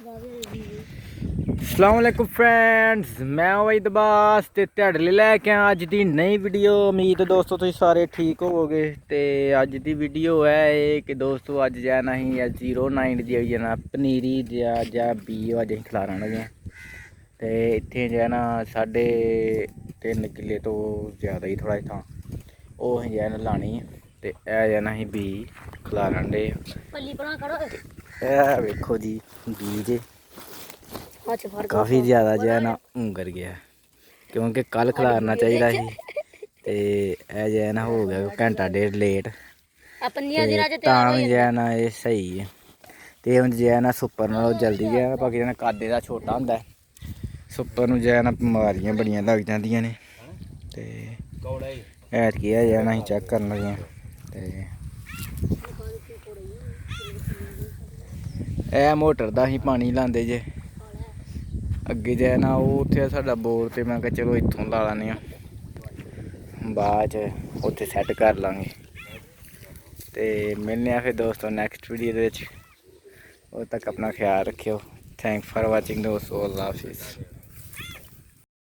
अस्सलाम वालेकुम फ्रेंड्स, मैं वहीद अब्बास ते तुहाडे लई लैके आया अज दी नई वीडियो। उम्मीद दोस्तों तुसीं सारे ठीक होवोगे। ते अज दी वीडियो है कि दोस्तों अज जाना ही 09 दी जाना पनीरी जा बी अज असीं खलारन लगे। ते इत्थे जाना 3.5 किले तो ज़्यादा ही थोड़ा था ओह् असीं जाना लानी। ते ऐ जाना असीं बी खलारन डे। ऐ वेखो जी बीज काफ़ी ज़्यादा जो है ना उंगर गया क्योंकि कल खिलारना चाहिए सी ते जो है ना हो गया घंटा डेढ़ लेट तां भी जो है ना ये सही है। ते हुण जो है ना सुपर नालों जल्दी गया बाकी जो कद इहदा छोटा होंदा है। सुपर नूं जो है ना बमारियां बड़ियां लग जांदियां ने ते ऐतकी जो है ना असीं चेक करन लगे ते ਇਹ मोटर दा ही पानी लांदे जे अगे जो है ना वो उत्थे साडा बोर ते मैं कहा चलो इत्थों ला लैने बाद च उत्थे सैट कर लांगे। ते मिलने फिर दोस्तों नैक्सट वीडियो दे विच। उद तक अपना ख्याल रखियो। थैंक्स फॉर वाचिंग दोस्तों। अल्लाह हाफिज़।